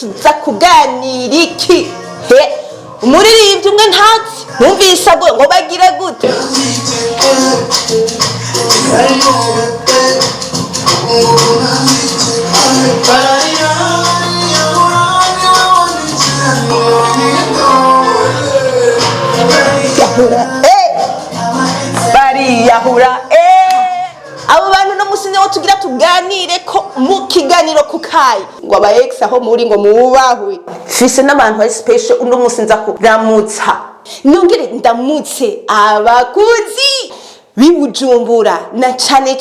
tuza kuganira iki he umuririmbyi umwe ntazi numvise ngo bagire gute bariyahura abo bantu no musinze wo tugira tuganire ko mu kiganiro kukayi ngo aba ex aho muri ngo mubahwe fise n'abantu bari special uno musinza kuramutsa nongere ndamutse abakuzi bibujumbura na cane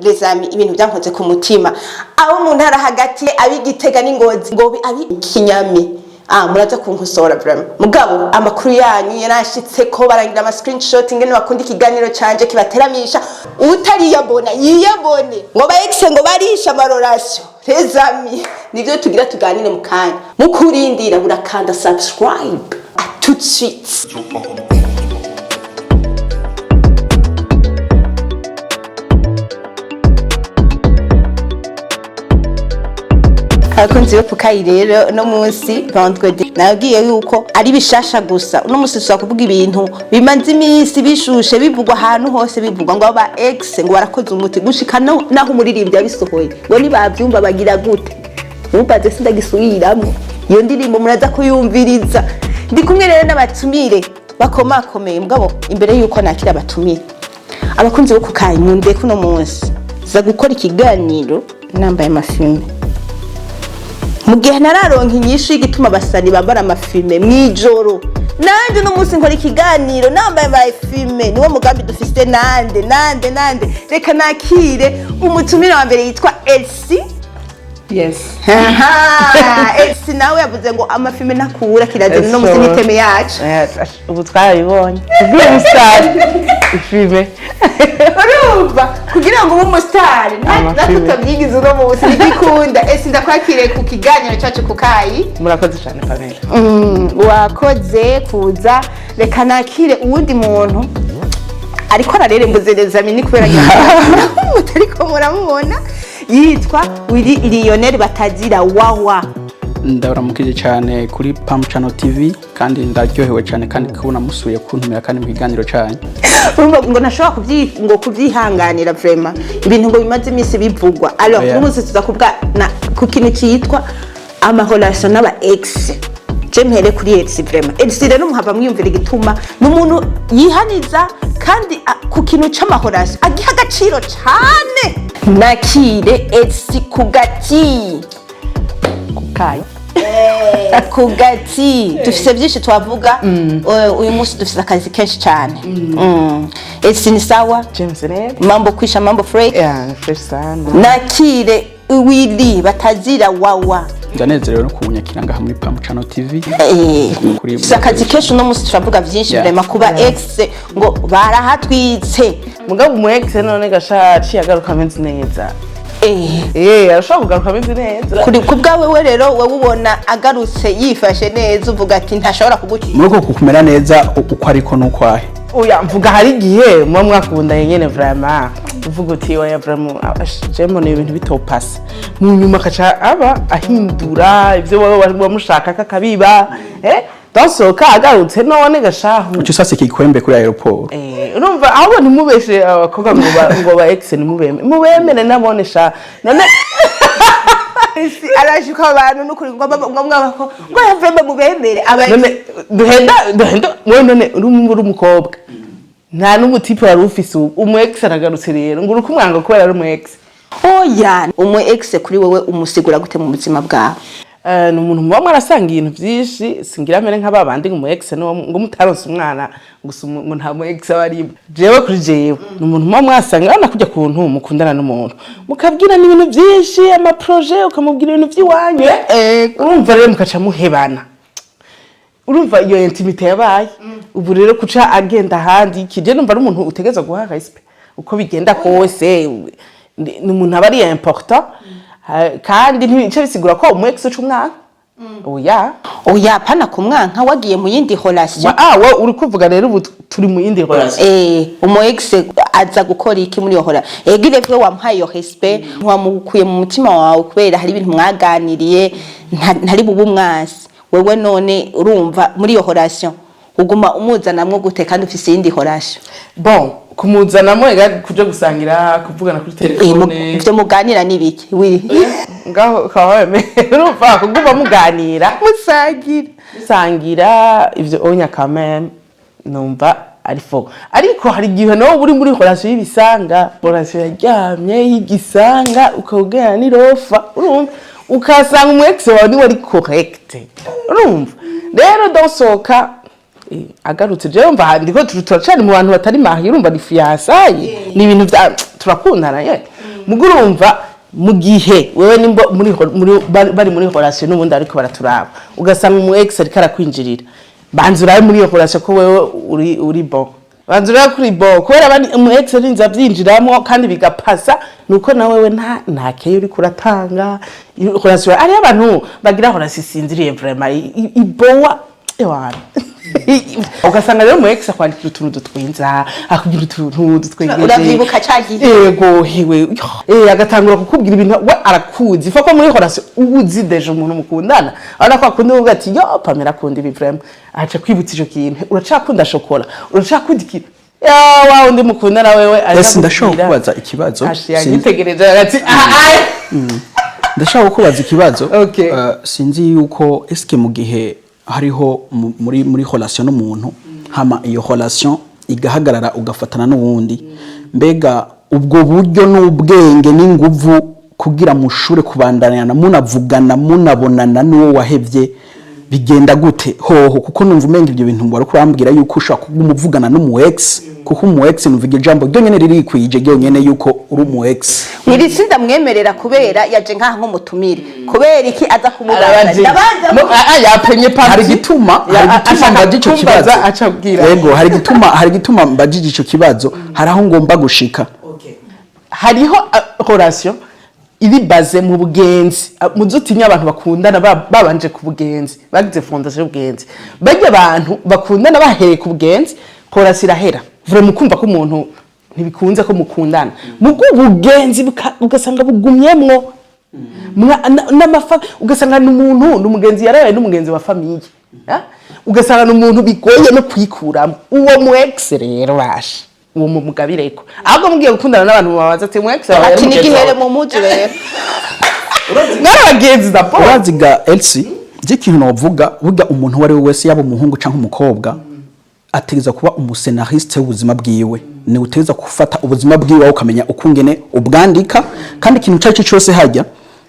les amis ibintu byankoze ku mutima abo mu ntara hagati abigitega n'ingozi ngo abi kinyami muraza kunkosora vraiment mugabo amakuru yanyu yarashitse ko barangira ama screenshot ingene bakunda ikiganiro canje kibateramisha utariyabona yiyabone ngo ba ex ngo barisha amarorasyo les amis nivyo tugira tuganire mu kanya mukurindira burakanda subscribe tout de suite. Abakunzi b'Pukayi rero no munsi vendredi nagiye yuko ari bishasha gusa uno munsi tuza kuvuga ibintu bimanze iminsi bishushe bivugwa ahantu hose bivugwa ngo aba ex ngo barakoze umuti gushika naho umuririmbyi abisohoye ngo nibavyumva bagira gute mubaze sindagisubiramo iyo ndirimbo muraza kuyumviriza ndi kumwe rero n'abatumire bakomakomeye mugabo imbere yuko nakira abatumire abakunzi b'Pukayi munde kuno munsi za gukora ikiganiro nambaye amafilme mugihe nararonka inyishu y'igituma basani bambara amafilme mwijoro nande no munsi nkora ikiganiro nambaye amafilme niwo mugambi dufise nande reka nakire umutumire wa mbere yitwa Elsie. Yes. Elsie nawe yavuze ngo amafilme nakura kiraje no munsi niteme yacu Ubu twarabibonye ubwiye umustar ifilme urumva kugira ngo ube umustar natutavyigize uno munsi nigikunda Elsie ndakwakire ku kiganiro cyacu Pukayi. Murakoze cyane Pamela. Wakoze kuza reka nakire uwundi muntu ariko ararerembuzereza mini kubera mutariko muramubona yitwa Willy batagira wawa. Ndabaramukije cyane kuri Pam Channel TV kandi ndaryohewe cyane kandi kubona musuye kuntumira kandi mu kiganiro cyane. Urumva ngo nashobora kubyihanganira vraiment ibintu ngo bimaze iminsi bivugwa. Alors n'umunsi tuza kuvuga ku kintu cyitwa amarelation n'aba ex. Jemhere kuri Elsie vraiment. Elsie rero muhava mwiyumvira igituma n'umuntu yihaniza kandi ku kintu c'amahorasyo agiha agaciro cyane. Nakire Elsie kugati Pukayi. Kugati dufise byinshi twavuga uyu munsi dufise akazi kenshi cyane. Elsie ni sawa? James Ned. Mambo kwisha mambo fresh? Yeah, fresh sana. Nakire Willy batazira wawa. Ndanezerewe no kubunyakira ngaha muri Pam Channel TV. Akazi kenshi no munsi turavuga byinshi vraiment kuba ex ngo barahatwitse mugabo umu ex none gashaci yagaruka amenze neza. Arashobora kugaruka ameze neza. Kuri kubwawe we rero wowe ubona agarutse yifashe neza uvuga ati ntashobora kugucika. Nuko kukumera neza uko ariko nuko ahe. Oya mvuga hari gihe mwa mwakundanye nyene vraiment uvuga uti oya vraiment jemo ne ibintu bitopasa mu nyuma kaca aba ahindura ivyo wowe wamushaka kakabiba dansoka agarutse none gashahu ucu sase kikwembe kuri aeroport. Urumva aho ntimubeshe abakoga ngo ba ex mubemere nabonesha none isi arashika abantu n'ukuri ngo mwabako ngo yavembe mubemere none duhenda none uri umukobwa nta n'umutipe wari ufise umu ex aragarutse rero ngo urukumwanga kubera ari umu ex. Oya umu ex kuri wewe umusigura gute mu buzima bwawe? Ni umuntu muba mwarasanga ibintu byinshi singira mere nk'ababandi ngo mu ex no ngo mutaronse umwana gusa ngo nta mu ex abari jewe kuri jewe ni umuntu muba mwasanga ana kujya kuntu mukundana n'umuntu mukabwira n'ibintu byinshi ama projet ukamubwira ibintu by'iwanyu urumva rero mukaca muhebana urumva iyo intimite yabaye ubu rero kuca agenda handi kije numva ari umuntu utegeza guha respect uko bigenda kose ni umuntu abari important kandi ntibice bisigura ko umu ex c'umwana. Oya pana ku mwanka wagiye mu yindi relation. Wowe uri kuvuga rero ubu turi mu yindi relation umu ex aza gukora iki muri yohora egire vyo wampaye yo respect ntiwamukuye mu mutima wawe kubera hari ibintu mwaganiriye ntari bubu mwasi wewe none urumva muri yo relation uguma umuzanamwo gute kandi ufise yindi relation bon kumuzanamwo kuja gusangira kuvugana kuri telefone ivyo muganira nibiki Willy ngaho kaweme urumva kuguma muganira musangira ivyo onya kameme numva ariko hari igihe nawe uri muri relation y'ibisanga relation yaryamye y'igisanga ukawugana n'irofa urumva ukasanga umu ex wawe ni wari correct urumva rero dosoka agarutse je umva ndiko turacana mu bantu batari mahi urumva ni fiasaye ni ibintu bya turakundana ye mugurumva mu gihe wewe nimbo bari muri relation n'ubundi ariko baraturaba ugasanga umu ex ariko arakwinjirira banzura muri iyo relation ko wewe uri bon banzura kuri bon kubera bani umu ex rinza byinjiramo kandi bigapasa nuko na wewe nta keyo uri kuratanga relation ari abantu bagira relation sinziriye vraiment ibowa ewana ugasanga rero mu ex akwandikira utuntu dutwinza akugira utuntu dutwengeje uravyibuka cyagiye yego hewe agatangura kukubwira ibintu we arakuzi fako muri relation ubuzi deje umuntu mukundana ara kwa kundi uvuga ati yo Pamela akunda ibi vraiment acha kwibutsa ico kintu uracakunda chokola uracakunda iki wa undi mukundana wewe ese ndashaka kubaza ikibazo sintegereje ati ndashaka kubaza ikibazo okay. Sinzi yuko eske mu gihe hariho muri relation n'umuntu hama iyo relation igahagarara ugafatana n'uwundi mbega ubwo buryo n'ubwenge n'inguvu kugira mushure kubandana munavugana munabonana n'uwo wahevye bigenda gute hoho kuko numva umenga ibyo bintu bari kurambwira yuko ushaka kumuvugana n'umu ex kuko umu ex nuvuga ijambo ryo nyene riri kwije ryo nyene yuko uri umu ex ngiritsinda mwemerera kubera yaje nkaho nkomutumire kubera iki aza kumubaza yapenye pasi hari gituma mbajije ico kibazo yego hari gituma mbajije ico kibazo haraho ngomba gushika hariho relation iri baze mu bugenzi muzutinya abantu bakundana babanje ku bugenzi bagize fondation y'ubugenzi bajye abantu bakundana bahereye ku bugenzi korasira hera vraiment kumva ko umuntu ntibikunze ko mukundana mu bugenzi ugasanga bugumyemwo n'amafa ugasanga n'umuntu n'umugenzi yaraye n'umugenzi wa famille ugasanga n'umuntu bigoye no kwikuramo uwo mu ex rero bashe uwo mugabireko ahubwo mugiye gukundana n'abantu babaza ati mu ex ati nigihere mu muji rero n'abagenzi da po uraziga Elsie ikintu novuga burya umuntu wari wese yaba umuhungu canke umukobwa ategeza kuba umusenariste w'ubuzima bwiwe ni uteza gufata ubuzima bwiwe ukamenya ukungene ubwandika kandi ikintu cyacu cyose hajya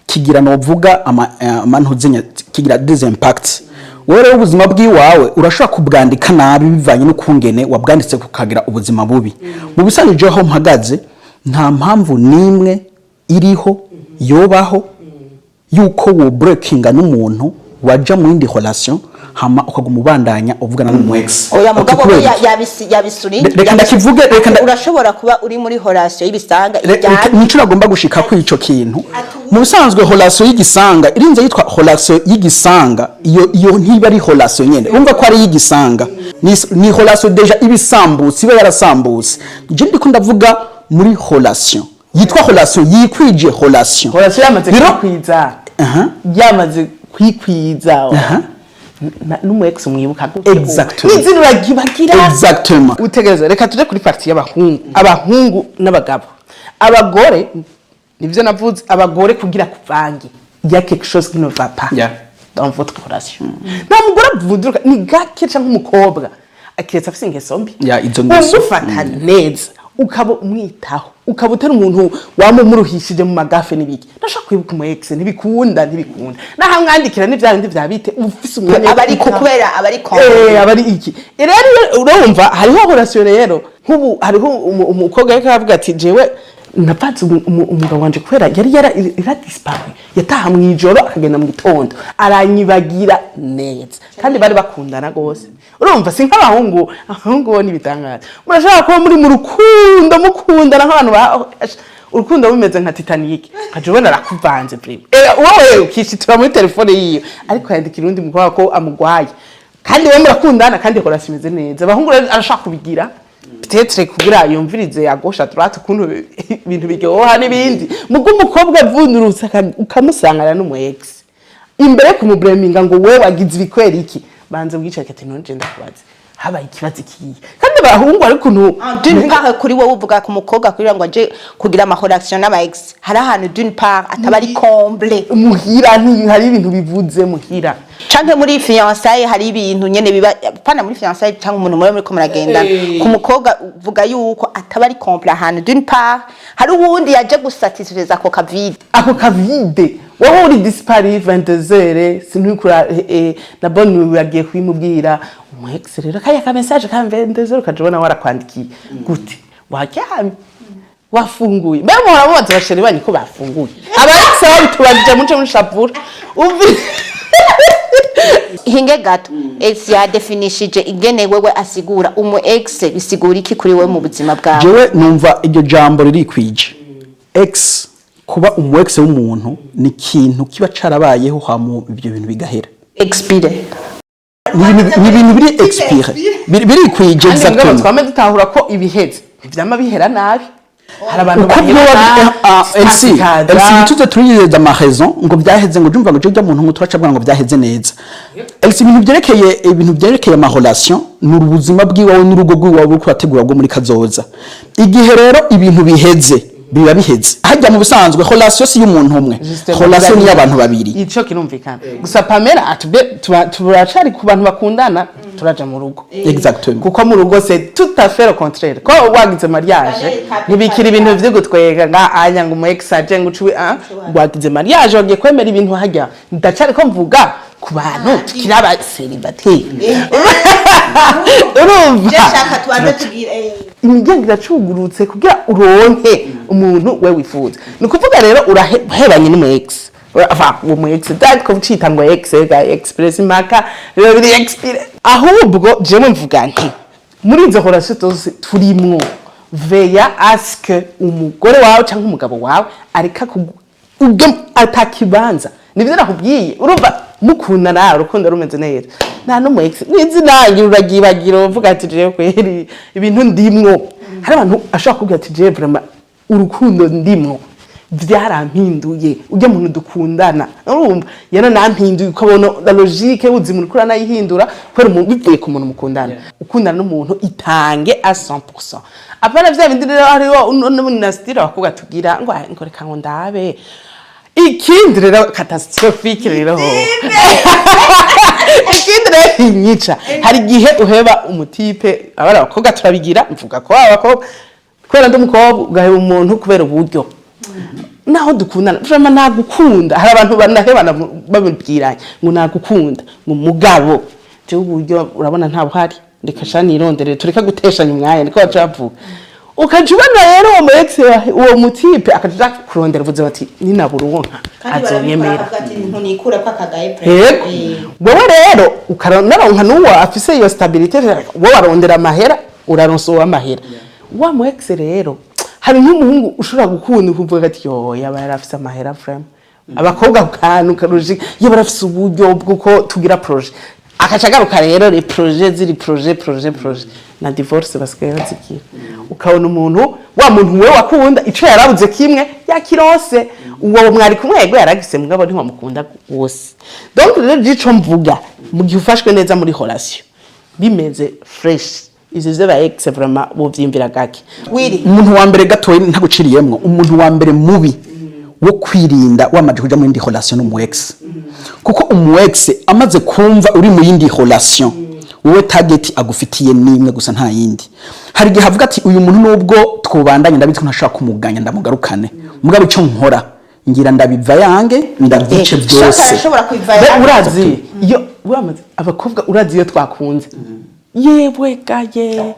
kigira novuga amantuzinya kigira des impacts wewe ubuzima bwiwawe urashaka kubwandika nabi bivanye no kungene wabwanditse kukagira ubuzima bubi mu bisanije aho mpagaze nta mpamvu nimwe iriho yobaho yuko wo breakinga n'umuntu waja mu yindi relation hama ukagumubandanya uvugana n'umu ex oya mugabo yabisuri reka ndakivuge urashobora kuba uri muri relation y'ibisanga nico nagomba gushika ku ico kintu mu bisanzwe relation y'igisanga irinze yitwa relation y'igisanga iyo ntiba ari relation nyene umva ko ari y'igisanga ni relation deja ibisambutse iba yarasambutse je ndiko ndavuga muri relation yitwa relation yikwije relation yamaze kwikwiza yamaze kwikwiza n'umu ex mwibuka exactement n'izina uragibagira exactement utegereza reka tuje kuri partie y'abahungu n'abagabo abagore nivyo navuze abagore kugira kuvangi ya quelque chose qui ne va pas dans votre relation nta mugore avuduka ni gake canke umukobwa akiretse afise ingeso mbi ufata neza ukaba umwitaho ukaba utari umuntu wamuruhishije mu magafe nibiki ndashaka kwibuka umu ex ntibikunda naha mwandikira n'ivyabindi vyabite ufise umwanya abari kubera abari iki rero urumva hariho relation rero nkubu hariho umukobwa yake avuga ati jewe napanze umugabo wanje kubera yari disparu yataha mu ijoro akagenda mu gitondo aranyibagira neza kandi bari bakundana gose urumva si nk'abahungu bo nibitangaza murashaka kuba muri mu rukundo mukundana nk'abantu urukundo bimeze nka Titanic kaje ubona rakuvanze prime wowe ukishitura muri telefone yiyo ariko yandikira undi mukobwa ko amugwaye kandi we murakundana kandi yakora simeze neza abahungu rero arashaka kubigira peut-être kugira yumvirize ya gauche à droite kuntu ibintu biryoha n'ibindi mugo umukobwa avunurutse ukamusangana n'umu ex imbere kumubreminga ngo we wagize ibikwera iki banze bwicara ati none ndakubaze haba ikibazo kiyi kandi abahungu ari kuntu d'une part kuri wowe uvuga ku mukobwa kugira ngo aje kugira amahorration n'aba ex hari ahantu d'une part atabari comble muhira hari ibintu bivuze muhira canke muri fiançailles hari ibintu nyene biba pana muri fiançailles canke umuntu muri ko muragenda ku mukobwa uvuga yuko atabari comble ahantu d'une part hari uwundi yaje gusatisfaiza ako kavide wowe uri dispari 22h sinukura na bonne yagiye kwimubwira umu ex rero kaya ka message ka 22h ukajibona warakwandikiye gute waryamye wafunguye mbe muramubaza basheri banyi ko bafunguye aba ex babitubajije muce muri shapura uvi hinge gato ex ya definishije ingene wewe asigura umu ex bisigura iki kuri wewe mu buzima bwawe jewe numva iryo jambo ririkwije ex kuba umu ex w'umuntu ni kintu kiba carabayeho hamu ibyo bintu bigahera expire ni ibintu biri expire biri kwije exactement twame dutahura ko ibiheze ivyama bihera nabi hari abantu Elsie tuze turiyeza ama raison ngo byaheze ngo jumva ngo cyo muntu ngo turacabwa ngo byaheze neza Elsie ibintu byerekeye ama relation n'ubuzima bwiwawe n'urugo rwiwawe uko urategura bwo muri kazoza igihe rero ibintu biheze biba biheze hajya mu bisanzwe relation si y'umuntu umwe relation ni y'abantu babiri ico kinumvikana gusa Pamela atubwe turacari ku bantu bakundana turaja mu rugo exactement kuko mu rugo c'est tout à fait le contraire ko wagize mariage ntibikira ibintu vyo gutwega nga anya ngo mu ex aje ngo uciwe wagize mariage wagiye kwemera ibintu hajya ndacari ko mvuga ku bantu tukiraba célibataire urumva cyashaka twaje tugira imigengo iracugurutse kugira uronke umuntu we wifuza nukuvuga rero urahebanye n'umu ex umu ex dad ko cita ngo ex ga express maka rero biri expire ahubwo je mvuga nti muri izo relation zose turimwo veya ask umugore wawe cyangwa umugabo wawe areka ubwo atakibanza nibyo nakubwiye urumva mukunda nawe urukundo rumeze neza nta n'umu ex nizi nanjye uragibagira uvuga ati je kweri ibintu ndimwo hari abantu ashaka kugira ati je vraiment urukundo ndimwo byarampinduye ujye muntu dukundana urumva yana nampinduye ukabona la logique uzimura ukura nayihindura kwera umuntu bivuye ku muntu mukundana ukundana n'umuntu itange à 100% apana vya bindi rero hariho n'umunastira bakuga tugira ngo reka ngo ndabe ikindi rero catastrophique rero ikindi rero inyica hari gihe uheba umutipe abara bakoga turabigira mvuga ko abakobwa kwera ndumukobwa ugaheba umuntu kubera uburyo naho dukundana vraiment nagukunda hari abantu banahebana babibwiranye ngo nagukunda ngo mugabo je uburyo urabona nta buhari ndeka shani irondere tureka guteshanya umwanya niko bacavuga ukajubana rero uwo ex uwo mutipe akaja kurondera vuze bati nina buronka azonyemera ntunikura kwa kagaye wowe rero ukaronka n'uwo afise iyo stabilité wowe arondera amahera uraronso amahera wa mu ex rero hari nk'umuhungu ushobora gukunda ukumva ati yo yaba yarafise amahera frame abakobwa kantu karuji yo barafise uburyo bwuko tugira projet akacagaruka rero les projets ziri projet na divorce basigaye bazikira ukabona umuntu wa muntu we wakunda ico yarabuze kimwe yakirose uwo mwari kumwego yaragise mugabo ntimamukunda wose donc rero gico mvuga mu gihe ufashwe neza muri relation bimeze fresh izize ba ex vraiment bovyimvira gake Willy umuntu wa mbere gatoye ntaguciriyemwo umuntu wa mbere mubi wo kwirinda wamaje kuja mu yindi relation n'umu ex kuko umu ex amaze kumva uri mu yindi relation wowe target agufitiye nimwe gusa nta yindi hari gihe avuga ati uyu muntu nubwo twobandanye ndabitse ntashaka kumuganya ndamugarukane mugabo ico nkora ngira ndabiva yange ndavyice byose urazi iyo uramaze abakobwa urazi iyo twakunze yewe gaye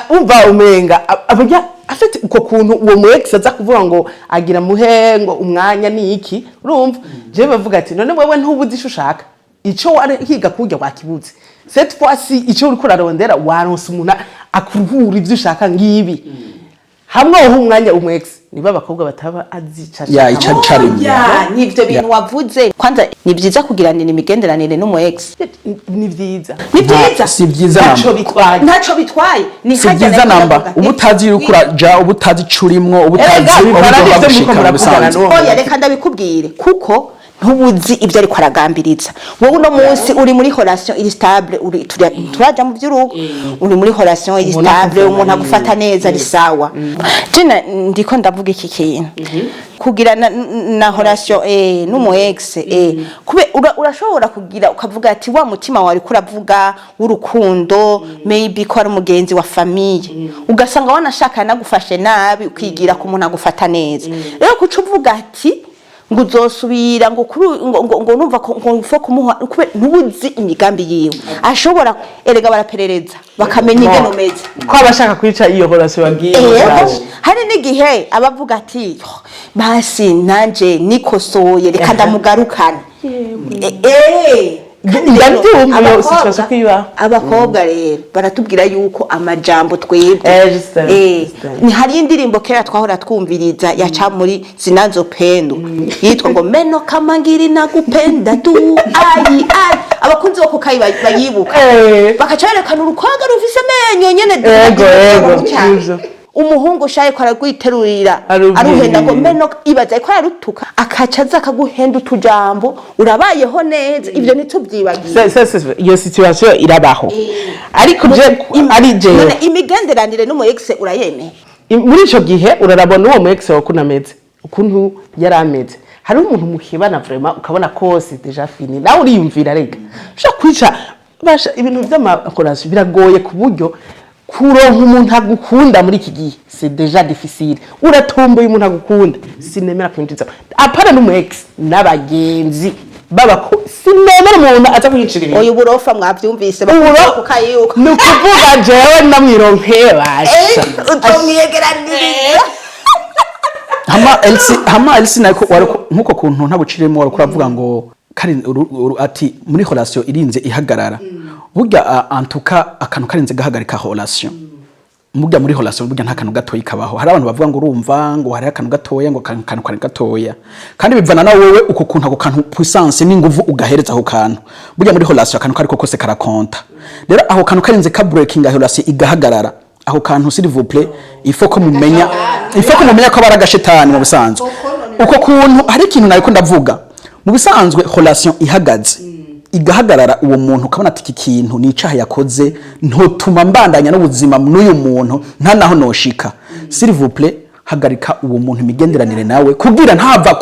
umva umenga abajya afite uko kuntu uwo mu ex aza kuvuga ngo agira muhe ngo umwanya ni iki urumva je bavuga ati none wewe ntubuzi isho ushaka ico wari higa kujya wakibuze cette fois ci ico uri kurarondera waronse umuntu akuruhura ivyo ushaka ngibi hamwe ho umwanya umu ex niba abakobwa bataba azicaca ya icacarimo nivyo bintu wavuze kwanza ni byiza kugiranira imigenderanire n'umu ex ni vyiza si vyiza ntaco bitwaye ni si vyiza namba ubutazi yukura ja ubutazi curimwo ubutazi ubugomba gushika busanzwe oya reka ndabikubwire kuko ntubuzi ibyo ariko aragambiriza wowe uno munsi uri muri relation iri stable turaja mu by'urugo uri muri relation iri stable umuntu agufata neza ari sawa jina ndiko ndavuga iki kintu kugira na relation n'umu ex kube urashobora kugira ukavuga ati wa mutima wari kuravuga w'urukundo maybe ko ari umugenzi wa famille ugasanga wanashaka nagufashe nabi ukigira ku muntu agufata neza rero kuca uvuga ati ngo uzosubira ngo numva ko fo kumuha ntubuzi imigambi yiwe ashobora erega baraperereza bakamenya ingeno meze ko abashaka kwica iyo relation bagiye hari n'igihe abavuga ati basi nanje nikosoye reka ndamugarukana abakobwa rero baratubwira yuko amajambo twebwe ni hari indirimbo kera twahora twumviriza yaca muri Zinazopendo yitwa ngo meno kama ngiri nakupenda tu ai abakunzi bako kai bayibuka bakacerekana urukwaga rufise menyo nyene umuhungu shaye ko aragwiterurira aruhenda ngo meno ibaza ko yarutuka akacaza akaguhenda utujambo urabayeho neza ivyo nitubyibagiye iyo situation irabaho ariko je none imigenderanire n'umu ex urayemeye muri ico gihe urarabona uwo mu ex wakunameze ukuntu yarameze hari umuntu muhibana vraiment ukabona kose deja fini nawe uriyumvira rega ushaka kwica basha ibintu vy'amakorasi biragoye ku buryo kuronka umuntu agukunda muri iki gihe c'est déjà difficile uratomboye umuntu agukunda sinemera kwinjiza apana n'umu ex n'abagenzi babako sinemera umuntu aza kwinjira ibintu oyo burofa mwavyumvise bakuboko kayuko nukuvuga jewe namwironkeye basha utomwiyegeranire hama Elsie nako nkuko kuntu ntabuciremo wari kuravuga ngo ati muri relation irinze ihagarara burya antuka akantu karinze gahagarika relation burya muri relation burya nta kantu gatoyi kabaho hari abantu bavuga ngo urumva ngo hari akantu gatoya ngo kantu kari gatoya kandi bivana na wowe uko kuntu ako kantu puissance n'inguvu ugahereza ako kantu burya muri relation akantu kariko kose karakonta rero aho kantu karinze ka breaking relation igahagarara aho kantu s'il vous plaît il faut ko mumenya ko baragashetani mu busanzwe uko kuntu hari ikintu nariko ndavuga mu bisanzwe relation ihagaze igahagarara uwo muntu ukabona ati iki kintu ni icaha yakoze ntotuma mbandanya n'ubuzima n'uyu muntu nta naho noshika s'il vous plaît hagarika uwo muntu imigenderanire nawe kugira ntava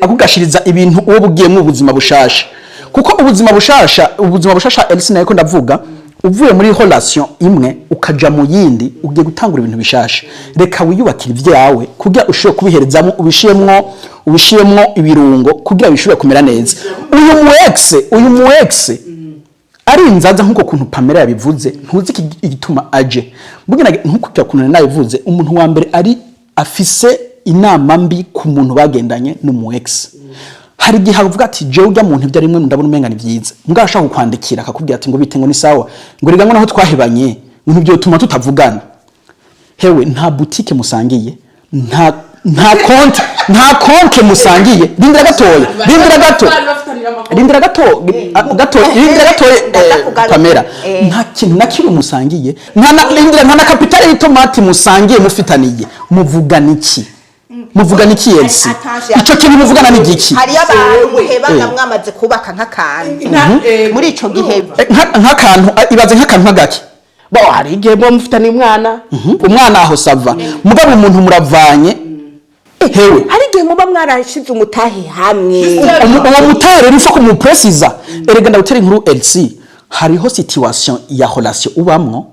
akugashiriza ibintu uwo bugiye mu buzima bushasha kuko ubuzima bushasha Elsie nayo ko ndavuga uvuye muri relation imwe ukaja mu yindi ugiye gutangura ibintu bishasha reka wiyubakira ivyawe kugira ushobore kubiherezamo ubishiyemwo ibirungo kugira bishobore kumera neza uyu mu ex ari inzaza nkuko kuntu Pamela yabivuze ntuzi igituma aje bugira nkuko cyakunana nabivuze umuntu wa mbere ari afise inama mbi ku muntu bagendanye n'umu ex hari gihe avuga ati je urya muntu ibyo rimwe ndabona umenga ni byiza mbwashaka kukwandikira akakubwira ati ngo bite ngo ni sawa ngo riga ngo naho twahebanye ibintu byo tuma tutavugana hewe nta boutique musangiye nta konte musangiye rindira gato Pamela nta kintu nakiri musangiye nta na kapitale y'itomati musangiye mufitaniye muvugana iki Elsie ico kintu muvugana ni giki hari abantu muhebana mwamaze kubaka nk'akantu muri ico gihe nk'akantu ibaze nk'akantu nk'agaki bo hari igihe bo mufitana umwana aho sava mugabo umuntu muravanye hewe hari igihe muba mwarashize umutahe hamwe uwo mutahe rero ufa kumupresiza erega ndabutera inkuru Elsie hariho situation ya relation ubamwo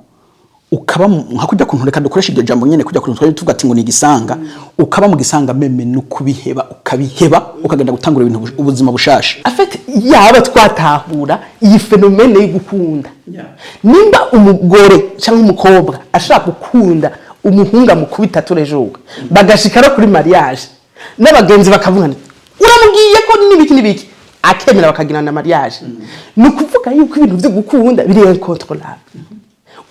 ukaba nka kujya kuntu reka dukoresha iryo jambo nyene kujya kuntu twari tuvuga ati ngo ni gisanga ukaba mu gisanga meme no kubiheba ukabiheba ukagenda gutangura ibintu ubuzima bushasha afite yaba twatahura iyi fenomene y'ugukunda nimba umugore cyangwa umukobwa ashaka gukunda umuhunga mukubita turejoga bagashikara kuri mariage n'abagenzi bakavugana uramubwiye ko nibiki akemera bakagirana na mariage nukuvuga yuko ibintu byo gukunda biri incontrolable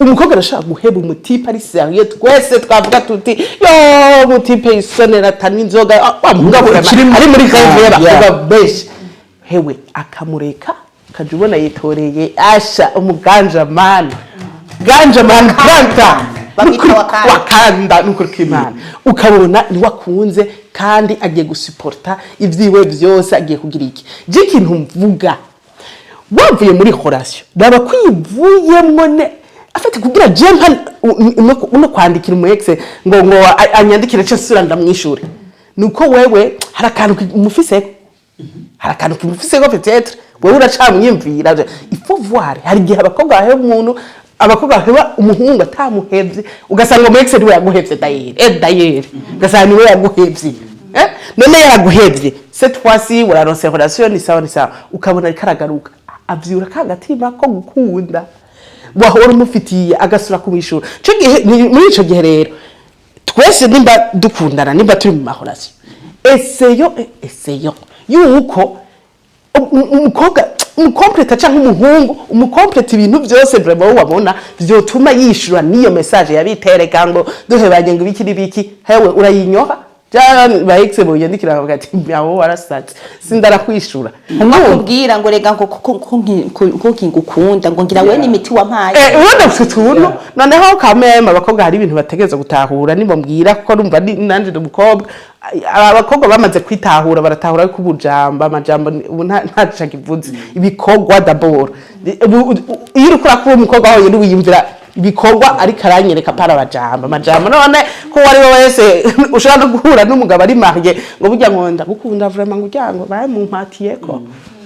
umukobwa arashaka guheba umutipe ari serieux twese twavuga tuti yo umutipe isonera tani inzoga mugabo ari muri kave y'abakobwa benshi hewe akamureka kaje ubona yitoreye asha umuganja man kanta wakanda nuko kimana ukabona ni wakunze kandi agiye gusuporta ivyiwe byose agiye kugira iki je ikintu mvuga wavuye muri relation daba kwivuyemo ne afite kugira jempa no kwandikira mu ex ngo anyandikire cyo sura ndamwishure nuko wewe harakantu umufise ko peut-être wewe uracamwimvira il faut voir hari gihe abakobwa bahe umuntu abakobwa baheba umuhungu atamuhevye ugasanga mu ex niwe yaguhevye dayere ugasanga niwe yaguhevye none yaraguhevye cette fois-ci wararonse relation ni sawa ukabona rikaragaruka avyura kagatima ko gukunda wahora umufitiye agasura kumishura cyo gihe muri ico gihe rero twese nimba dukundana nimba turi mu mahorasi eseyo yuko umukobwa umukompleta cyangwa umuhungu umukompleta ibintu byose vraiment wabona vyotuma yishura niyo message yabitereka ngo duhebanye ngo biki hewe urayinyoha ba ex bo yandikira bavuga ati yawo warasatse sindara kwishura akubwira ngo rega ngo kuko ngukunda ngo ngira we n'imiti wampaye ubona gusutuno noneho kamema abakobwa hari ibintu bategeza gutahura nibo mbwira ko numva nanje umukobwa abakobwa bamaze kwitahura baratahura ko ubujamba amajambo ntaca kivuze ibikogwa d'abord iyo uri kurakura umukobwa wawe yari wiyumvira ibikorwa ari karanyereka para amajambo none ko wari wese ushaka guhura n'umugabo ari marié ngo burya ngo ndagukunda vraiment ngo ujyango baye mu mpatiyeko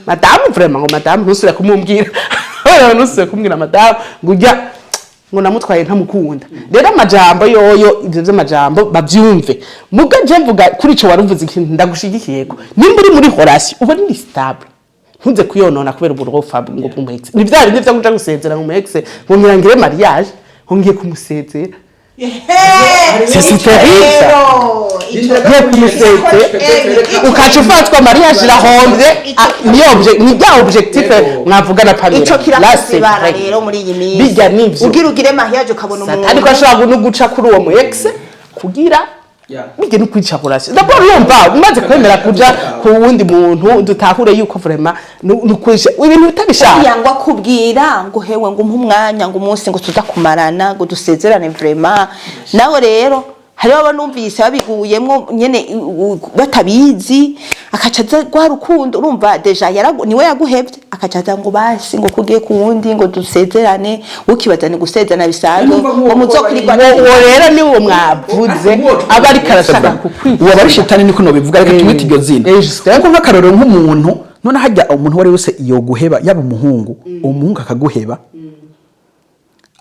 madame vraiment ngo madame ntusire kumumbwira ntusire kumwira madame ngo ujya ngo namutwaye ntamukunda rero amajambo yoyo ivyo by'amajambo bavyumve muga je mvuga kuri ico waruvuze ikintu ndagushigikiyeko nimba uri muri relation uba ni stable ntuze kuyonona kubera uburofa ngo mu ex ni vyari nivyo kuja gusezera mu ex ngo ngirangire mariage ngiye kumusezera c'est terrible yo kumusezera ukaca ufatwa mariage irahombye ni bya objectif mwavuga na Pamela ico kirasibara rero muri iyi minsi bijya nivyo ugire mariage ukabona umuntu ariko ashobora no guca kuri uwo mu ex kugira bige no kwica relation d'abord yumva umaze kwemera kuja ku wundi muntu dutahure yuko vraiment nukwisha ibintu bitabishaka yangwa kubwira ngo hewe ngo umwanya ngo umunsi ngo tuza kumarana ngo dusezerane vraiment nawe rero hariho abanumvise babiguyemwo nyene batabizi akacaza gwa rukundo urumva deja niwe yaguhevye akacaza ngo basi ngo kugiye ku wundi ngo dusezerane ukibazane gusezerana bisanzwe ngo muzokwirwa rero ni uwo mwavuze abari karashaka kukwita uwo bari shitani niko no bivuga reka tumwite iryo zina ariko nk'akarorero nk'umuntu none hajya umuntu wari wese iyo guheba yaba umuhungu umuhungu akaguheba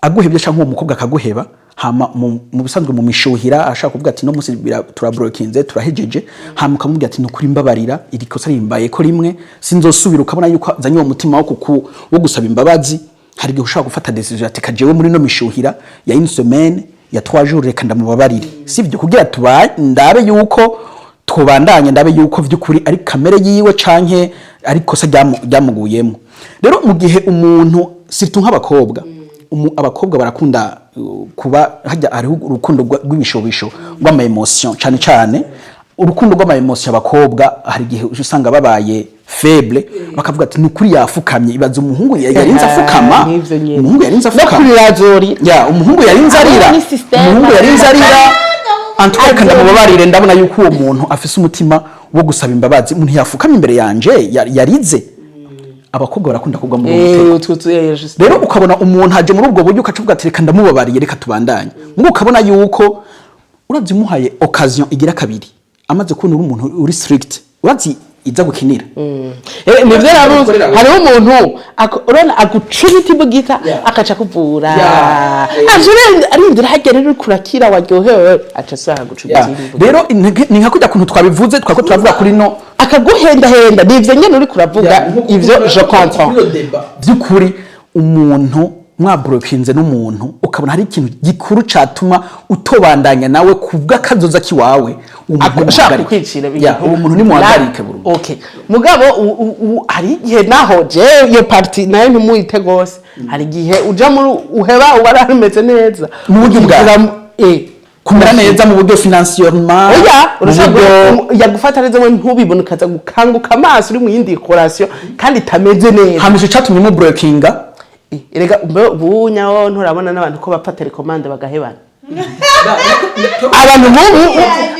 aguhebye cyangwa uwo mukobwa akaguheba hama mu bisanzwe mu mishuhira ashaka kuvuga ati no musi turabrokinze turahejeje hama ukamubwira ati nukuri mbabarira iri kosa rimbaye ko rimwe sinzosubira ukabona yuko azanye uwo mutima wo gusaba imbabazi hari gihe ushaka gufata decision ati kajewe muri no mishuhira ya une semaine ya 3 jours reka ndamubabarire sivyo kugira tubaye ndabe yuko tubandanye ndabe yuko vyukuri ari kamere yiwe canke ari kosa ryamuguyemo rero mu gihe umuntu sirtu nk'abakobwa abakobwa barakunda kuba hajya ari urukundo rw'ibishobisho rw'ama emotion cyane urukundo rw'ama emotion abakobwa hari gihe usanga babaye faible bakavuga ati nukuri yafukamye ibaza umuhungu yarinze afukama umuhungu yarinze afukama umuhungu yarinze arira antuka ndamubabarire ndabona yuko uwo muntu afise umutima wo gusaba imbabazi umuntu yafukamye imbere yanje yarize abakobwa barakunda kugwa mu mutego rero ukabona umuntu haje muri ubwo buryo ukacuvuga ati reka ndamubabariye reka tubandanye ngo ukabona yuko uravyimuhaye occasion igira kabiri amaze kubona umuntu uri strict urazi iza gukinira nivyo raruzi hariho umuntu urana agucumita ibugita akaca kuvura ajure arindira hagere uri kurakira waryohewe aca saha gucumita rero ni nka kujya kuntu twabivuze twako turavuga kuri no akaguhenda nivyo nyene uri kuravuga ivyo je comprends byukuri umuntu mwabrokinze n'umuntu ukabona hari ikintu gikuru catuma utobandanya nawe kubwa kazoza kiwawe ashaka kwicira uwo muntu ni muhagarike burundu. Okay, mugabo hari igihe naho je iyo party nayo ntimuyite gose, hari igihe uja muri uheba ubarameze neza mu buryo bwa kumera neza mu buryo financièrement. Oya urashaka yagufata neza we ntubibone kaza gukanguka amaso uri mu yindi decoration kandi tameze neza hamisho catumye mu breakinga. Erega ubunyaho nturabona n'abantu ko bapfa telecommande bagahebana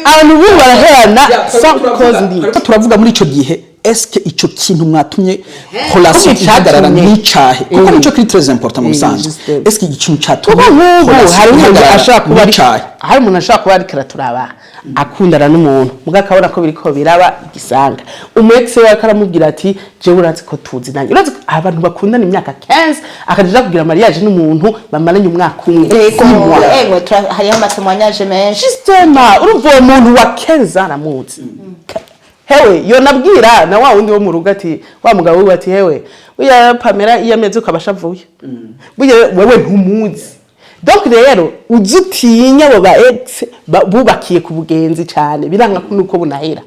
abantu bubu baraherana sans cause ndi. Turavuga muri ico gihe eske ico kintu mwatumye relation ihagarara n'icahe kuko nico kiri très important mu bisanzwe. Eske ikintu catumye hari umuntu ashaka kuba ari cahe, hari umuntu ashaka kuba ari karaturaba akundana n'umuntu muga kabona ko biriko biraba igisanga umexe we akaramubwira ati je uratse ko tuzi nanjye uratse abantu bakundana imyaka 15 akaje kugira mariage n'umuntu bamaranye umwaka umwe. Hari amatemwanyaje menshi sistema urumva uwo muntu wa 15 aramuzi. Hewe yo nabwira na wa wundi wo mu rugo ati wa mugabo we ati hewe uya Pamela iyameze ukabashavuye buye wewe ntumuzi. Donc rero uzutinya abo ba ex bubakiye ku bugenzi cyane biranga nuko bunahera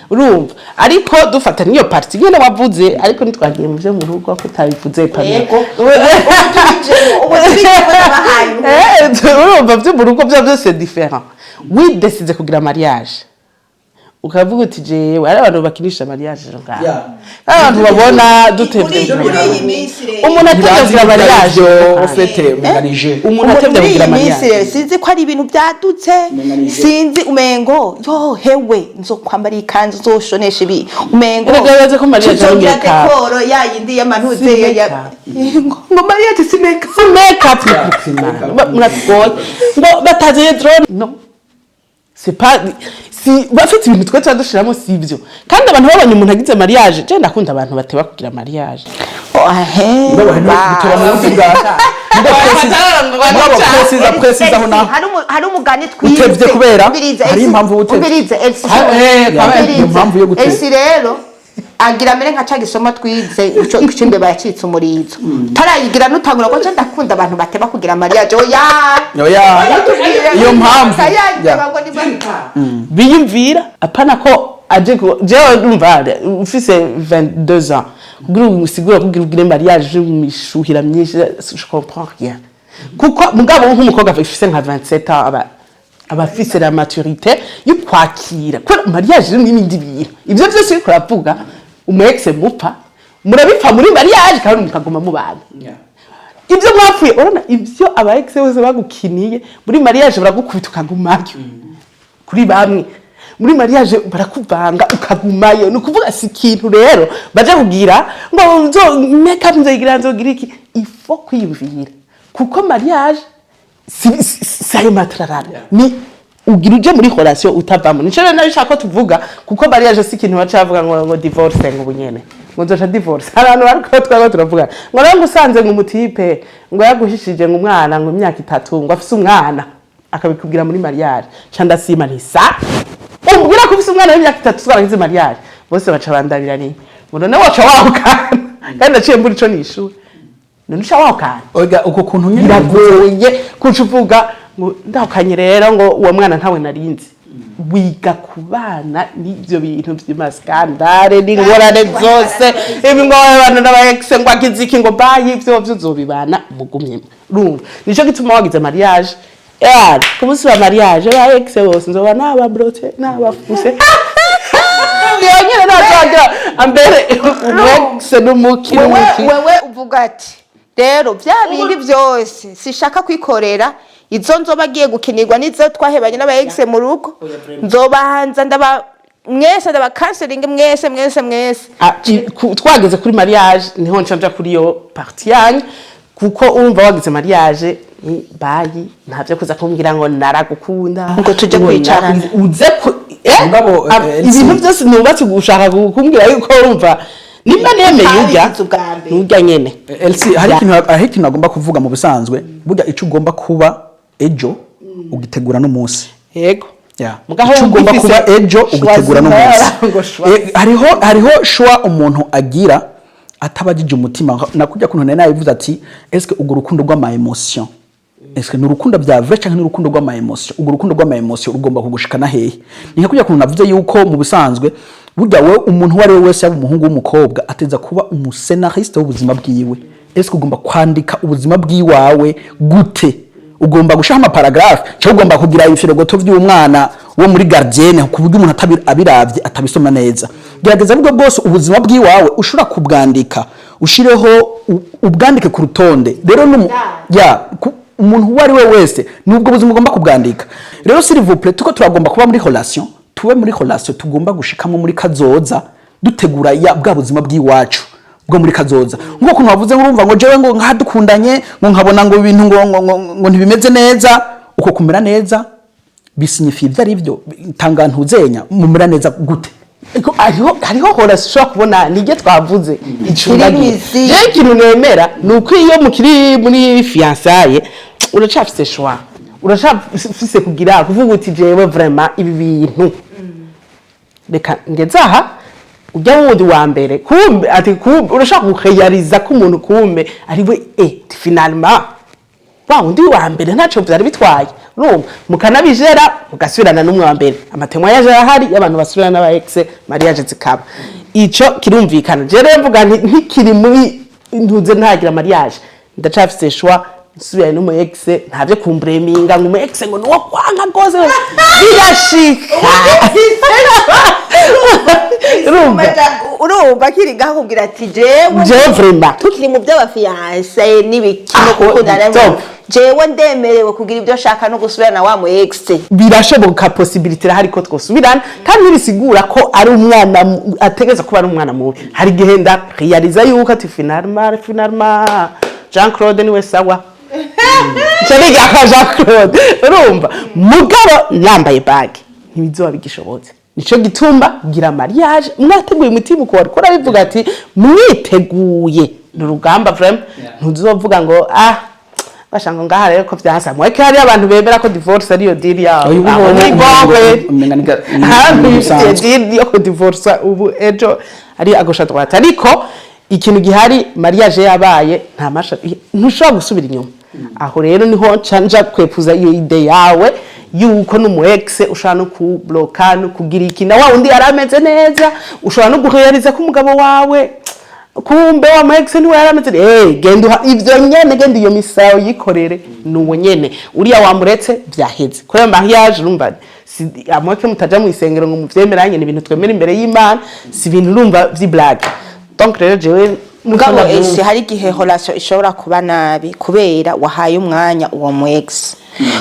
urumva. Ariko dufata niyo party nyene wavuze ariko nitwagiye mu byo mu rugo ko tabivuze Pamela urumva byo mu rugo byose différent. Oui décider kugira mariage ukavuga uti jewe ari abantu bakinisha mariage ngaho abantu babona dutevye umuntu atevye mariage ofete munganije umuntu atevye kugira mariage sinzi ko ari ibintu byadutse sinzi umengo yo hewe nzokwambara ikanzu zoshonesha ibi umengo uregeze ko mariage ari makeup dekoro yayindi y'amantuze ya ngo mariage si makeup muratwoye ngo bataze drone no c'est pas si bafite ibintu twe twadushiramo sivyo kandi abantu babanye umuntu agize mariage je ndakunda abantu bateba kugira mariage hari umugani twize utevye kubera hari impamvu utevye impamvu yo gutevye Elsie rero agira mere nka cagisoma twize ico icimbe bayacitse umurizo tarayigira nutangura ko ndakunda abantu bateba kugira mariage oya iyo mpamvu biyumvira apana ko aje jewe ndumva ufise 22 ans kugira usigura kugira ugire mariage mishuhira myinshi je comprends rien kuko mugabo nk'umukobwa afise nka 27 ans abafise la maturité yo kwakira ko mariage n'ibindi bintu ivyo byose biko ravuga umexe mupfa murabipfa muri mariage kandi mukagoma mu bantu ibyo mwapfuye urana ibyo aba ex bose bagukiniye muri mariage baragukubita ukagumayo kuri bamwe muri mariage barakuvanga ukagumayo nukuvuga si kintu rero baje kugira ngo nzo make up nzogira nzogira iki ifo kwiyumvira kuko mariage sayo matrarara ni ugira uje muri relation utavamo nico rero nabishaka tuvuga kuko mariage si kintu bacavuga ngo divorce ngo bunyene ngo nzoca divorce abantu bariko twago turavuga ngo rero ngusanze ngo umutipe ngo yaguhishije ngo umwana ngo imyaka 3 ngo afise umwana akabikubwira muri mariage cyanda sima ntisa umbwira ko ufise umwana w'imyaka 3 twaragize mariage bose baca bandabira ni ngo none waca wahukana kandi naciye mbura ico nishure none uca wahukana oga uko kuntu nyine biragoye kucuvuga ngo ndahukanye rero ngo uwo mwana ntawe narinzi wiga kubana n'ivyo bintu vy'amaskandale n'ingorane zose ibi ngo abantu n'aba ex ngo akiziki ngo bayi ivyo uzobibana mugumye rumva nico gituma wagize mariage kumunsi wa mariage ba ex bose nzoba naba brote naba fuse yonyene nazaga ambere ex n'umukiri wewe uvuga ati rero bya bindi byose sishaka kwikorera izo nzoba agiye gukinirwa nizo twahebanye n'aba ex mu rugo nzobahanza ndaba mwese ndaba counseling mwese twageze kuri mariage niho ncaja kuri yo partie yanyu kuko urumva wagize mariage bayi ntavyo kuza kumbwira ngo naragukunda ngo tuje kwicarana uze ngabo ibintu byose nubatse gushaka kumbwira yuko urumva nimba nemeye urya nyene Elsie hari ikintu agomba kuvuga mu bisanzwe burya ico ugomba kuba ejo ugitegura no munsi yego mugaho ugomba kuba ejo ugitegura no munsi hariho shwa umuntu agira atabajije umutima nakujya kuntu nari nabivuze ati est-ce que ugo rukundo rw'ama emotion est-ce que n'urukundo bya vrai cyangwa n'urukundo rw'ama emotion ugo rukundo rw'ama emotion rugomba kugushikana hehe ni kujya kuntu navuze yuko mu busanzwe burya we umuntu wari wese yaba umuhungu w'umukobwa ateza kuba umusenariste w'ubuzima bwiwe est-ce que ugomba kwandika ubuzima bwiwawe gute ugomba gushaha ama paragraphe cyo ugomba kugira ibifirogoto by'umwana wo muri gardienne ku buryo umuntu abiravye atabisoma neza gerageza bwo bwose ubuzima bwiwawe ushura kubwandika ushireho ubwandike ku rutonde rero umuntu wari we wese nubwo buzima ugomba kubwandika rero s'il vous plaît tuko turagomba kuba muri relation tuwe muri relation tugomba gushikamo muri kazoza dutegura ya bwa buzima bwiwacu bwo muri kazoza ngo kuntu wavuze urumva ngo jewe ngo nkadukundanye ngo nkabona ngo ibintu ngo ntibimeze neza uko kumera neza bisignifiye ibyo ari byo tangantuzenya mumera neza gute hariho hora sishobora kubona nige twavuze ikintu nemera ni uko iyo mukiri muri fiançailles uracafise choix uracafise kugira kuvuga uti jewe vraiment ibi bintu reka ngeze aha ujya wundi wa mbere kumbe ati kumbe urashaka kukheyariza ko umuntu kumbe ari we finalement wa undi wa mbere ntaco byari bitwaye urumva mukanabijera mugasubirana n'umwe wa mbere amatemwa yaje ahari y'abantu basubirana n'aba ex mariage zikaba ico kirumvikana je rero mvuga ntikiri muri ntuze ntagira mariage ndacafise choix nsubirana n'umu ex ntavye kumbreminga ngo umu ex ngo nuwo kwanga goze birashika urumva kiri ngaho kugira ati jewe vraiment tukiri mu by'abafiance n'ibikino kukundana jewe ndemerewe kugira ibyo shaka no gusubirana wa mu ex birashoboka possibility hari ko twosubirana kandi bisigura ko ari umwana ategeza kuba ari umwana mubi hari gihenda realiza yuko ati finalement Jean Claude niwe sawa cyariga Jean Claude urumva mugabo nambaye bag ntibizoba bigishobotse nico gituma gira mariage mwateguye umutima uko wari kora bivuga ati mwiteguye n'urugamba vraiment ntuzovuga ngo bashanga ngaha rero ko byahasa mweke hari abantu bemera ko divorce ariyo deal yawo deal yo divorce ubu ejo ari agosha twata ariko ikintu gihari mariage yabaye nta masha ntushobora gusubira inyuma aho rero niho canja kwepuza iyo ide yawe yuko n'umu ex ushaka no kubloka no kugira ikina wa undi yarameze neza ushobora no guheriza ko umugabo wawe kumbe wa mu ex ni yarameze genda ivyo nyene genda iyo misayo yikorere nuwo nyene uriya wamuretse byaheze ko ya mariage urumva amweke mutaja mu isengero ngo muvyemeranye ibintu twemera imbere y'Imana si ibintu urumva vy'iblague donc rero jewe mugabo ese hari gihe relation ishobora kuba nabi kubera wahaye umwanya uwo mu ex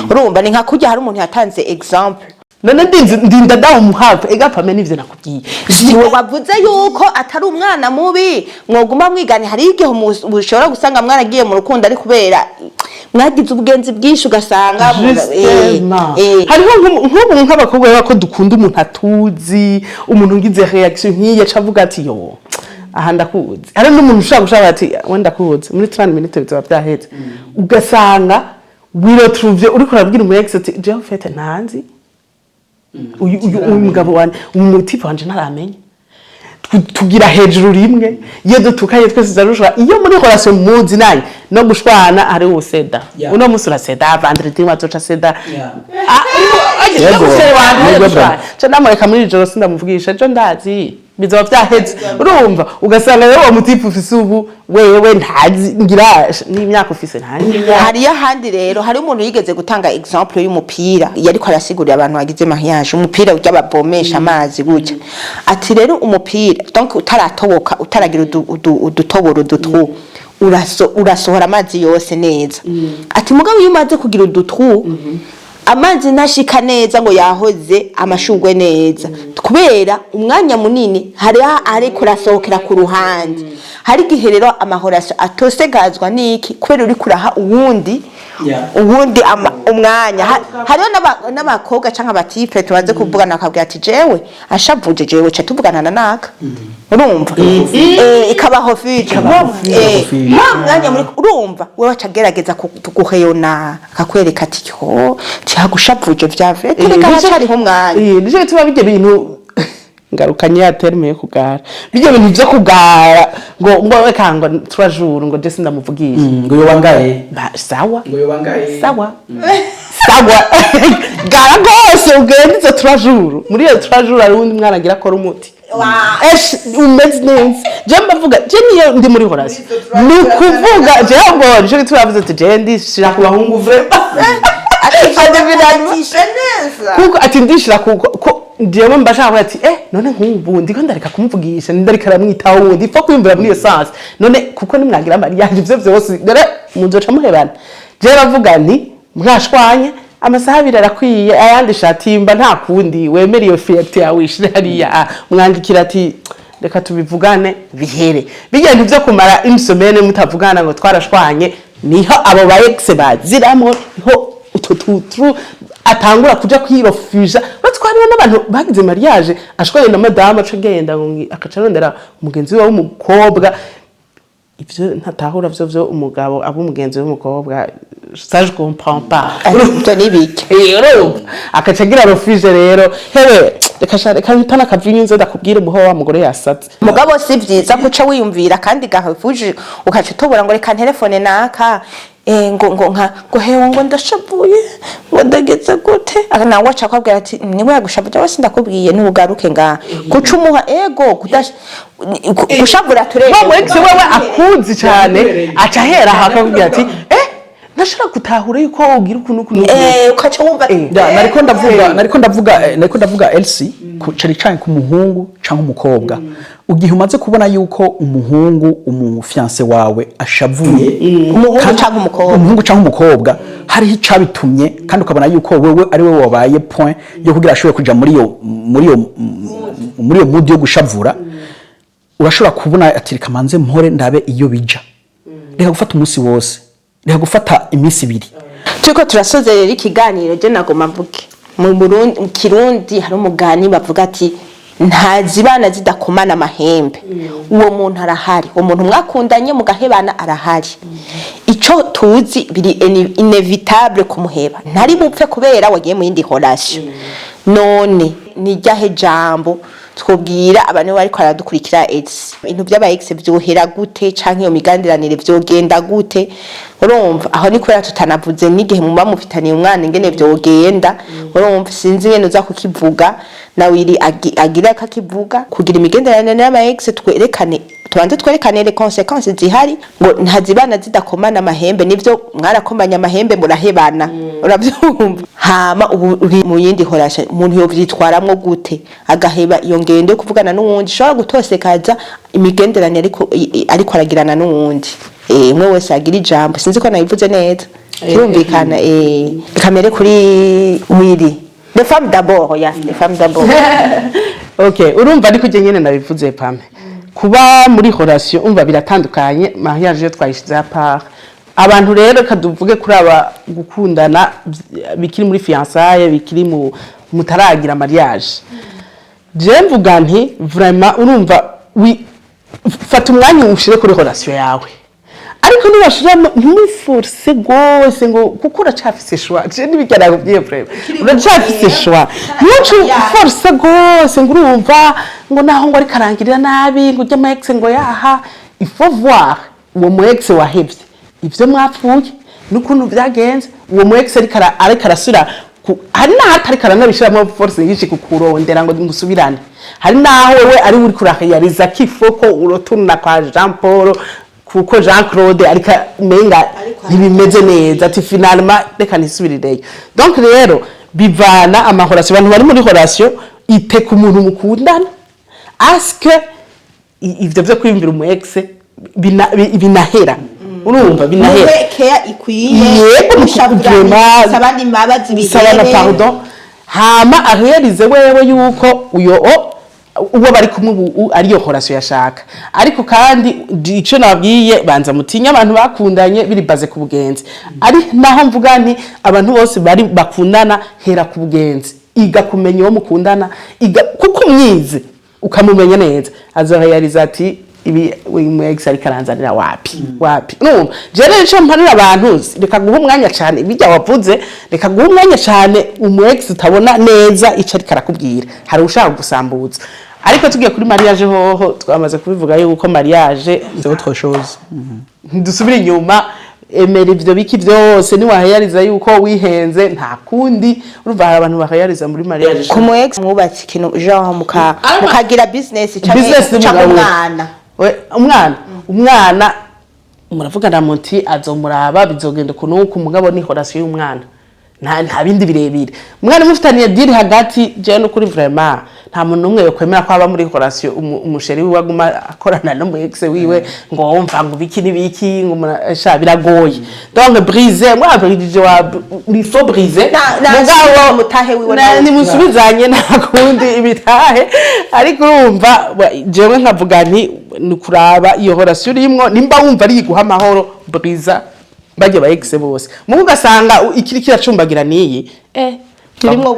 urumva ni nka kujya hari umuntu yatanze example none ndinda dawo muhavu ega Pamela ivyo nakubwiye jiwe wavuze yuko atari umwana mubi mwoguma mwigane hari igihe mushobora gusanga mwaragiye mu rukundo ari kubera mwagize ubwenzi bwinshi ugasanga hariho nk'ubu nk'abakobwa bako dukunda umuntu atuzi umuntu ngize reaction nk'iye cavuga ati yo aha ndakuzi hari n'umuntu ushaka gushaka ati wenda kuzi muri 30 minutes bizaba byaheze ugasanga Retrouvez uri kurabwira umu ex ati je fete ntanzi uyu umugabo wanje umutipe wanje naramenye tugira hejuru rimwe iyo dutukaye twese zarushwa iyo muri relation muzi nayi no gushwana ari useda uno musura seda vendredi wazoca seda ndamureka muri joro sindamuvugisha jo ndazi bizoba byaheze urumva ugasanga rero uwo mutipe ufise ubu wewe ntazi ngira n'imyaka ufise ntazi hari ahandi rero hari umuntu yigeze gutanga example y'umupira yariko arasigurira abantu bagize mariage umupira ujya babomesha amazi gutya ati rero umupira donc utaratoboka utaragira udutoboro dutwu urasohora amazi yose neza ati mugabo iyo umaze kugira udutwu amazi nashika neza ngo yahoze amashugwe neza kubera umwanya munini hari kurasohokera ku ruhande hari giherero amahorasho atosegazwa niki kubera uri kuraha uwundi umwanya hariyo n'abakobwa canka abatipe tubaze kuvugana akabwira ati jewe ashavuje jewe ca tuvugana na naka urumva ikabaho future mwanya muri urumva wewe acagerageza kuguheyona akakwereka ati yo cyagushavuje vyave reka hacari ho mwanya nije tuba bije bintu ngarukanye ya terme yo kugara bijye bintu byo kugara ngo reka ngo 3 jours ngo je sindamuvugisha ngo yo wangaye sawa ngo yo wangaye sawa gara gose ugende izo 3 jours muri iyo 3 jours ari undi mwana agira akora umuti umeze neza je mbavuga je niyo ndi muri horasi ni kuvuga je ngo je turavuze ati je ndishira ku bahungu vraiment kuko ati ndishira kuko ndiye mbashaka ati none nk'ubu ndiko ndareka kumuvugisha ndareka ramwitaho wundi fo kwimvira muri essence none kuko nimwagira mariage ivyo byose dore muzoca muhebana je bavuga nti mwashwanye amasaha birarakwiye ayandi shatimba nta kundi wemera iyo fiyete yawe ishire hariya mwandikira ati reka tubivugane bihere bigenda byo kumara imisomene mutavugana ngo twarashwanye niho abo ba ex baziramo niho ututru atangura kuja kwirofuja batwarira n'abantu bagize mariage ashwaye na madame acagenda ngo akacarondera umugenzi we w'umukobwa ivyo ntatahura vyo umugabo abo umugenzi w'umukobwa ça je comprends pas urumva nibiki rero akacagira refuge rero hewe reka bitana kavinyu nzo ndakubwira umuho wa mugore yasatse mugabo si vyiza kuca wiyumvira kandi gahefuje ukaca utobora ngo reka telefone naka ngo hewe ngo ndashavuye ngo ndageze gute nawe aca kwabwira ati niwe yagushavuye wese ndakubwiye nugaruke nga kuca umuha ego gushavura turebe wewe akuzi cyane aca hera hakakubwira ati nashaka gutahura yuko ugira ukuntu ukaca wumva nariko ndavuga Elsie cari cyane ku muhungu canke umukobwa ugihe umaze kubona yuko umuhungu umufiance wawe ashavuye umuhungu canke umukobwa hari icabitumye kandi ukabona yuko wewe ari we wabaye point yo kugira ashobore kuja muri iyo mood yo gushavura urashobora kubona ati reka manze mpore ndabe iyo bija reka gufata umunsi wose reka gufata iminsi 2 turiko turasozerera ikiganiro je nagoma mvuge mu Burundi mu Kirundi hari umugani bavuga ati ntazibana zidakomana amahembe uwo muntu arahari uwo muntu mwakundanye mugahebana arahari ico tuzi biri inevitable kumuheba ntari bupfe kubera wagiye mu yindi relation none nijyahe jambo twobwira abantu bariko aradukurikira ibintu by'aba ex byohera gute canke iyo migenderanire byogenda gute urumva aho ni kwera tutanavuze n'igihe mu bamufitaniye umwana ingene byogenda urumva sinzi ngene uza kukivuga na Willy agira akakivuga kugira imigenderanire n'aba ex tubanze twerekane les conséquences zihari ngo ntazibana zidakomana amahembe nivyo mwarakomanya amahembe murahebana uravyumva hama ubu uri mu yindi horasha umuntu yovyitwaramwo gute agaheba iyo ngende kuvugana n'uwundi shobora gutosekaza imigenderanire ariko aragirana n'uwundi umwe wese agira ijambo sinzi ko nayivuze neza kirumvikana kamere kuri Willy les femmes d'abord les femmes d'abord okay urumva ariko je nyene nabivuze Pame kuba muri relation umva biratandukanye mariage yo twayishize apart abantu rero kaduvuge kuri aba gukundana bikiri muri fiançailles bikiri mu mutaragira mariage je mvuga nti vraiment urumva fata umwanya ushire kuri relation yawe ariko nibashira ntimuforce gose ngo kuko uracafise choix je nibigera kubwiye vraiment uracafise choix ntucu force gose ngo urumva ngo naho ngo ari karangirira nabi ngo ujya mu ex ngo yaha il faut voir uwo mu ex wahevye ivyo mwapfuye n'ukuntu byagenze uwo mu ex ari karasura hari naho atari karanabishiramo force yishi kukurondera ngo musubirane hari naho wewe ari uri kurahiyariza kifoko urotuna kwa Jean Paul kuko Jean Claude arika menga ntibimeze neza ati finalement reka nisubirireyo donc rero bivana amahorasyo abantu bari muri relation ite ku muntu mukundana aske ivyo byo kwimvira umu ex binahera urumva binahera care ikwiye ushabwana sabandi mabazi bigere pardon hama arealize wewe yuko uyo uwo bari kumwe ari yo relation yashaka ariko kandi ico nabwiye banza mutinya abantu bakundanye biri baze ku bugenzi ari naho mvuga nti abantu bose bari bakundana hera ku bugenzi iga kumenya uwo mukundana iga kuko myize ukamumenya neza azorealize ati ibi uyu ex ari karanzanira wapi no je rero ico mpanira abantu reka guha umwanya cyane bijya wavuze reka guha umwanya cyane umu ex utabona neza ico ari karakubwira hari ushaka gusambuza ariko tugiye kuri mariage hoho twamaze kubivuga yuko mariage c'est autre chose. dusubira inyuma emera ivyo biki vyose niwahayariza yuko wihenze nta kundi urumva hari abantu bahayariza muri mariage ku mu ex mwubatse ikintu genre mukagira business cyangwa umwana muravugana muti azomuraba bizogenda kunuko umugabo ni relation y'umwana nta bindi birebire umwana mufitaniye deal hagati je no kuri vraiment nta muntu umwe yokwemera ko aba muri relation umusheri wiwe aguma akorana no mu ex wiwe ngo wumva ngo biki nibiki ngo sha biragoye donc briser moi bridge wa il faut briser mugabo mutahe wiwe ni musubizanye nta kundi ibitahe ariko urumva jewe nkavuga nti ni kuraba iyo relation rimwe nimba wumva ari guha amahoro briser baje ba ex bose mu ugasanga ikiri kiracumbagira niyi kirimo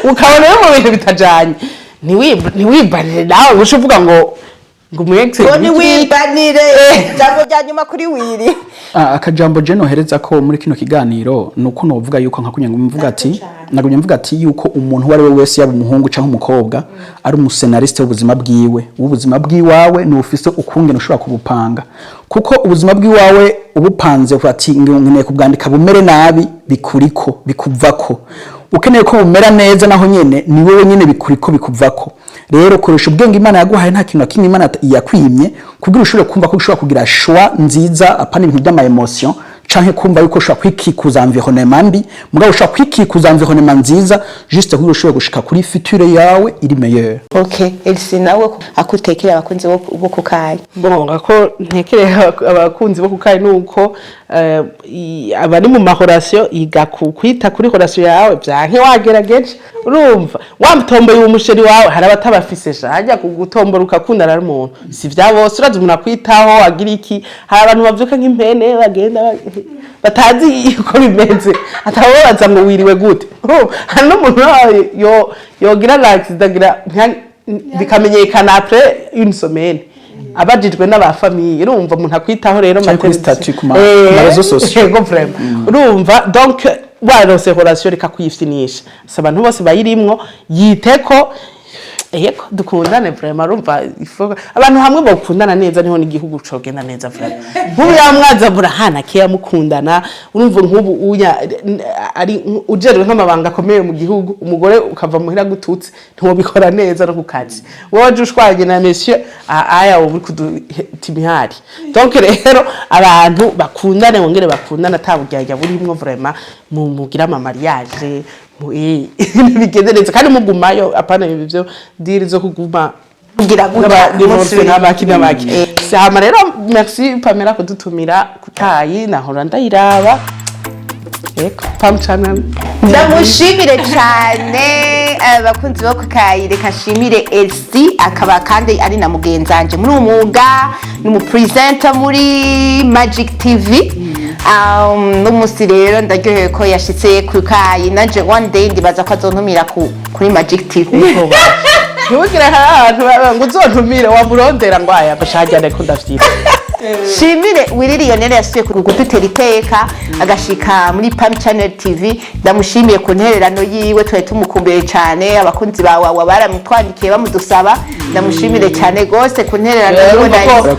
ukabona mu bintu bitajanye ntiwibanire nawe ushuvuga ngo mu ex ni wibanire jambo ryanyuma kuri Willy akajambo je nohereza ko muri kino kiganiro nuko novuga yuko nkakunya ngo mvuga ati nagumye mvuga ati yuko umuntu wari we wese yaba umuhungu cyangwa umukobwa ari umusenariste w'ubuzima bwiwawe ni ufise ukungene ushobora kubupanga kuko ubuzima bwiwawe ubupanze ufati ngiye kubwandika bumere nabi bikuriko bikuvako ukeneye ko bumera neza naho nyene ni wewe nyene bikuriko bikuvako rero koresha ubwenge Imana yaguhaye nta kintu kimwe Imana yakwimye kugira ushobore kumva ko ushobora kugira choix nziza apana ibintu by'ama emotion canke kumva yuko ushobora kwikikuza environnement mbi mugabo ushobora kwikikuza environnement nziza juste kugira ushobore gushika kuri future yawe iri meilleur. Okay, Elsie nawe akutekera abakunzi bo kukayi. Bonga ko ntekere abakunzi bo kukayi nuko abari mu mahorasyo iga kwita kuri horasyo yawe byanke wagerageje urumva wamutomboye umusheri wawe hari abatabafise hajya kugutombora ukakundana n'umuntu si vya bose urazi umuntu akwitaho agira iki hari abantu bavyuka nk'impene bagenda batazi uko bimeze atababaza ngo wiriwe gute hari n'umuntu yogira accident bikamenyekana après une semaine abajijwe n'abafamiye urumva umuntu akwitaho rero materi statut kuma marezo sociaux yego vraiment urumva donc warose relation reka kwifitinisha abantu bose bayirimwo yiteko yego dukundane vraiment urumva abantu hamwe bakundana neza niho n'igihugu cogenda neza vraiment nk'ubu yamwaza burahana kiya mukundana urumva nk'ubu uya ari ujerwe nk'amabanga akomeye mu gihugu umugore ukava muhira gututse ntobikora neza no kukazi woje ushwaje na monsieur aya ubu kudutimihari donc rero abantu bakundane wongere bakundana ataburyarya burimwo vraiment mu mugira ama mariage bigeze neza kandi mugumayo apana ibyo diri zo kuguma kugira n'abaki sama rero merci Pamela kudutumira kutayi nahora ndayiraba eko pam channel ndamushimire cyane abakunzi bo kukayi reka shimire Elsie akaba kandi ari na mugenzanje muri umwuga ni mu presenter muri Magic TV n'umusi rero ndaryoheye ko yashitse kukayi nanje one day ndibaza ko azontumira kuri Magic TV ntugire ahantu ngo uzontumire wamurondera ngo aya bashajyane ko ndafite shimire Willy yasuye kugutera iteka agashika muri Pam Channel TV ndamushimiye ku ntererano yiwe twari tumukumbuye cyane abakunzi bawe baramutwandikiye bamudusaba ndamushimire cyane gose ku ntererano yiwe nayo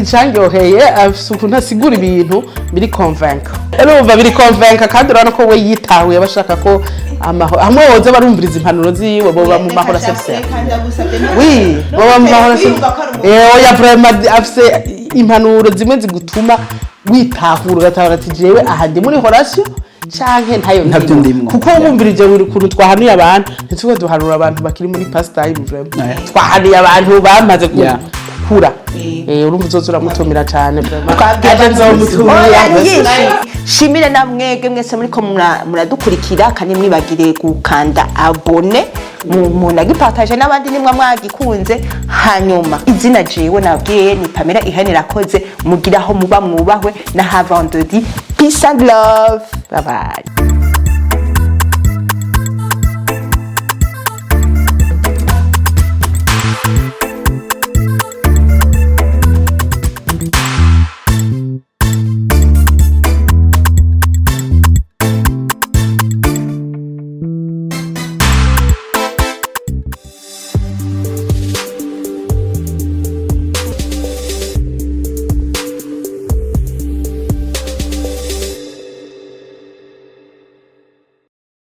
icangyoheye afite ntasigura ibintu biri convaincre urumva biri convaincre kandi urabona ko we yitahuye bashaka ko hamwe woza barumviriza impanuro ziwe boba mu mahoro sese oui boba mu mahoro oya vraiment afise impanuro zimwe zigutuma witahura ugatahura ati jewe aha ndi muri horasyo canke ntabyo ndimwo kuko wumvirije buri kuntu twahanuye abantu ntituwe duhanura abantu bakiri muri past time vraiment twahanuye abantu bamaze gukura urumva uzozura mutumira cyane shimire na mwege mwese muri ko muradukurikira kandi mwibagire gukanda abone umuntu agipartage n'abandi nimwe mwagikunze hanyuma izina jewe nabwiye ni Pamela Irène IRAKOZE mugiraho muba mwubahwe na have vendredi peace and love bye bye.